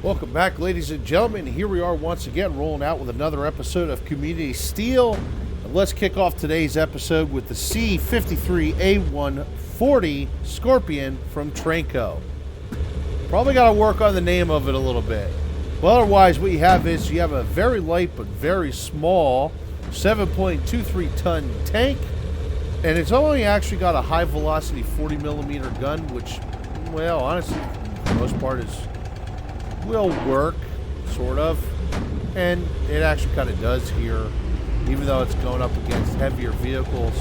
Welcome back, ladies and gentlemen. Here we are once again rolling out with another episode of Community Steel. And let's kick off today's episode with the C53A140 Scorpion from Tranco. Probably got to work on the name of it a little bit. Well, otherwise, what you have is you have a very light but very small 7.23 ton tank. And it's only actually got a high velocity 40 millimeter gun, which, well, honestly, for the most part will work, sort of, and it actually kind of does here. Even though it's going up against heavier vehicles,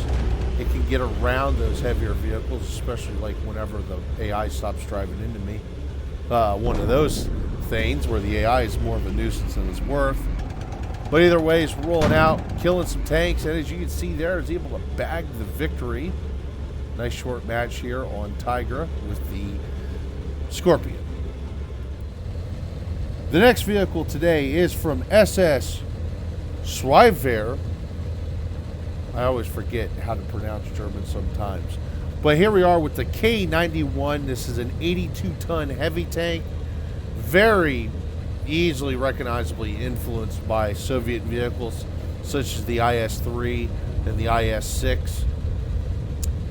it can get around those heavier vehicles, especially like whenever the AI stops driving into me. One of those things where the AI is more of a nuisance than it's worth. But either way, it's rolling out, killing some tanks, and as you can see there, is able to bag the victory. Nice short match here on Tigra with the Scorpion. The next vehicle today is from SS Schreiber. I always forget how to pronounce German sometimes. But here we are with the K91. This is an 82-ton heavy tank. Very easily recognizably influenced by Soviet vehicles such as the IS-3 and the IS-6.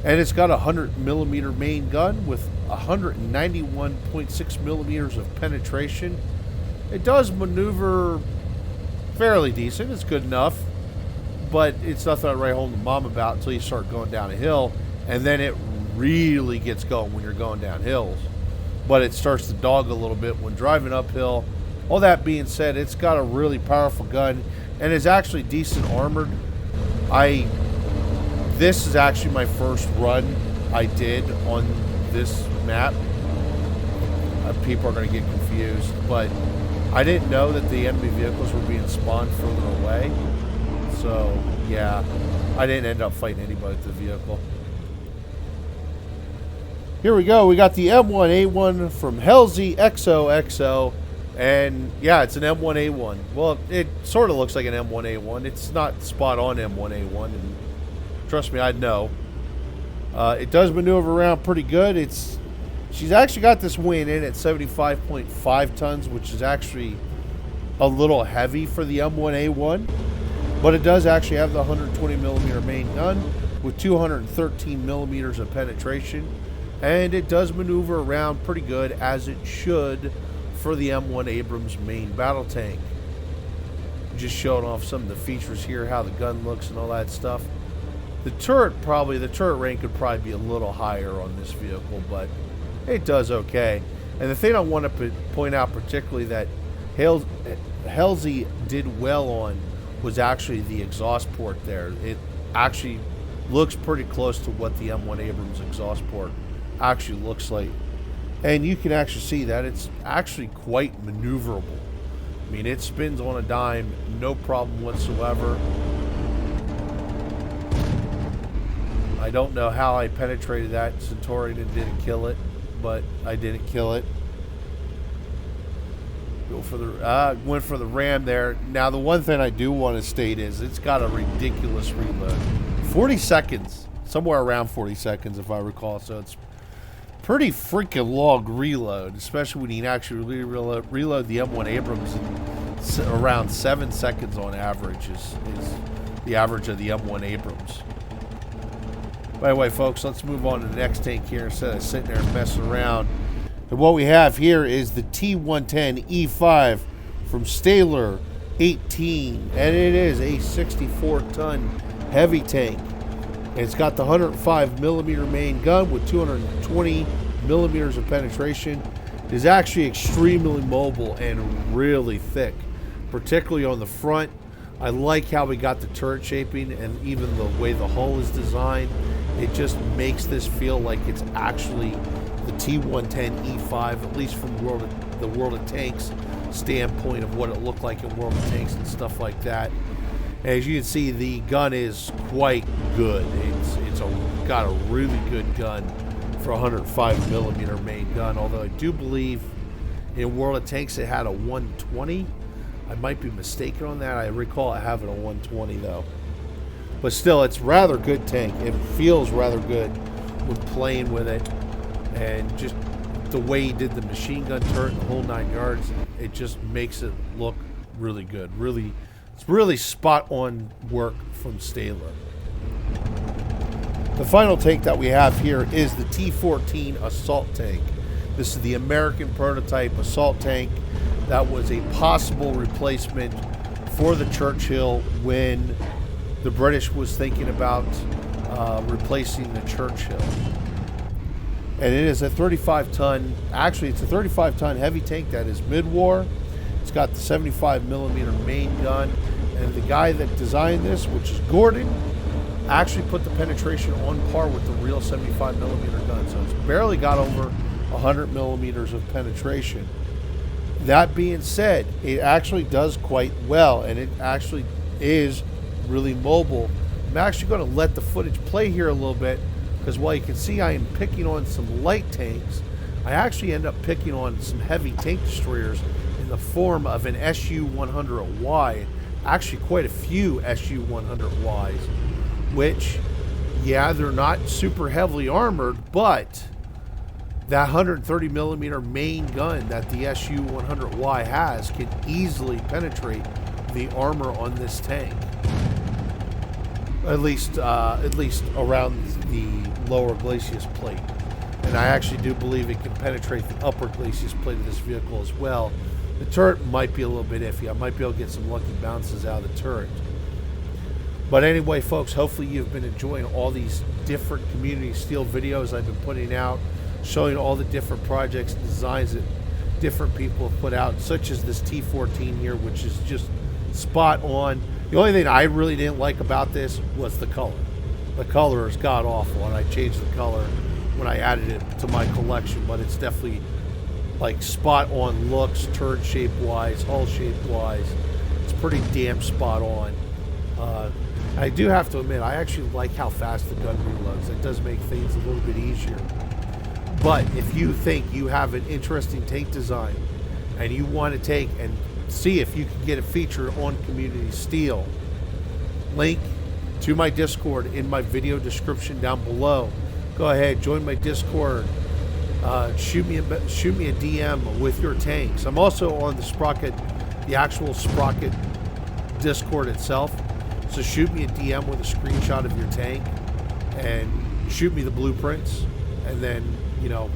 And it's got a 100 millimeter main gun with 191.6 millimeters of penetration. It does maneuver fairly decent. It's good enough, but it's nothing to write home to mom about until you start going down a hill, and then it really gets going when you're going down hills. But it starts to dog a little bit when driving uphill. All that being said, it's got a really powerful gun and is actually decent armored. This is actually my first run I did on this map. People are going to get confused, but I didn't know that the enemy vehicles were being spawned further away. So, yeah, I didn't end up fighting anybody with the vehicle. Here we go. We got the M1A1 from Helzy XOXO. And, yeah, it's an M1A1. Well, it sort of looks like an M1A1. It's not spot on M1A1. And trust me, I'd know. It does maneuver around pretty good. She's actually got this wing in at 75.5 tons, which is actually a little heavy for the M1A1. But it does actually have the 120 millimeter main gun with 213 millimeters of penetration. And it does maneuver around pretty good, as it should for the M1 Abrams main battle tank. Just showing off some of the features here, how the gun looks and all that stuff. The turret rank could probably be a little higher on this vehicle, but it does okay. And the thing I want to point out particularly that Helzy did well on was actually the exhaust port there. It actually looks pretty close to what the M1 Abrams exhaust port actually looks like. And you can actually see that it's actually quite maneuverable. I mean, it spins on a dime, no problem whatsoever. I don't know how I penetrated that Centaurian and didn't kill it, but I didn't kill it. Went for the ram there. Now, the one thing I do want to state is it's got a ridiculous reload. 40 seconds, somewhere around 40 seconds if I recall, so it's pretty freaking long reload, especially when you can actually reload the M1 Abrams in around 7 seconds on average is the average of the M1 Abrams. By the way, folks, let's move on to the next tank here instead of sitting there and messing around. And what we have here is the T14 E5 from Staler 18, and it is a 64-ton heavy tank. And it's got the 105 millimeter main gun with 220 millimeters of penetration. It is actually extremely mobile and really thick, particularly on the front. I like how we got the turret shaping and even the way the hull is designed. It just makes this feel like it's actually the T110 E5, at least from the World of Tanks standpoint of what it looked like in World of Tanks and stuff like that. As you can see, the gun is quite good. It's got a really good gun for a 105 millimeter main gun, although I do believe in World of Tanks it had a 120. I might be mistaken on that. I recall it having a 120 though. But still, it's rather good tank. It feels rather good when playing with it, and just the way he did the machine gun turret, the whole 9 yards, it just makes it look really good. It's really spot on work from Staedtler. The final tank that we have here is the T14 Assault tank. This is the American prototype assault tank that was a possible replacement for the Churchill when the British was thinking about replacing the Churchill. And it is a 35-ton, actually it's a 35-ton heavy tank that is mid-war. It's got the 75mm main gun. And the guy that designed this, which is Gordon, actually put the penetration on par with the real 75mm gun. So it's barely got over 100 millimeters of penetration. That being said, it actually does quite well, and it actually is really mobile. I'm actually going to let the footage play here a little bit, because while you can see I am picking on some light tanks, I actually end up picking on some heavy tank destroyers in the form of an SU-100Y, actually quite a few SU-100Ys, which, yeah, they're not super heavily armored, but that 130mm main gun that the SU-100Y has can easily penetrate the armor on this tank. At least around the lower glacis plate. And I actually do believe it can penetrate the upper glacis plate of this vehicle as well. The turret might be a little bit iffy. I might be able to get some lucky bounces out of the turret. But anyway, folks, hopefully you've been enjoying all these different Community Steel videos I've been putting out, showing all the different projects and designs that different people have put out, such as this T14 here, which is just spot on. The only thing I really didn't like about this was the color. The color is god awful, and I changed the color when I added it to my collection, but it's definitely like spot on looks, turret shape wise, hull shape wise. It's pretty damn spot on. I do have to admit, I actually like how fast the gun reloads. It does make things a little bit easier. But if you think you have an interesting tank design and you want to take and see if you can get a feature on Community Steel, link to my Discord in my video description down below. Go ahead, join my Discord. Shoot me a DM with your tanks. I'm also on the Sprocket, the actual Sprocket Discord itself. So shoot me a DM with a screenshot of your tank and shoot me the blueprints, and then, you know,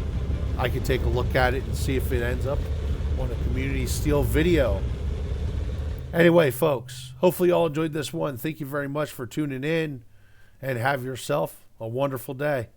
I can take a look at it and see if it ends up on a Community Steel video. Anyway, folks, hopefully you all enjoyed this one. Thank you very much for tuning in, and have yourself a wonderful day.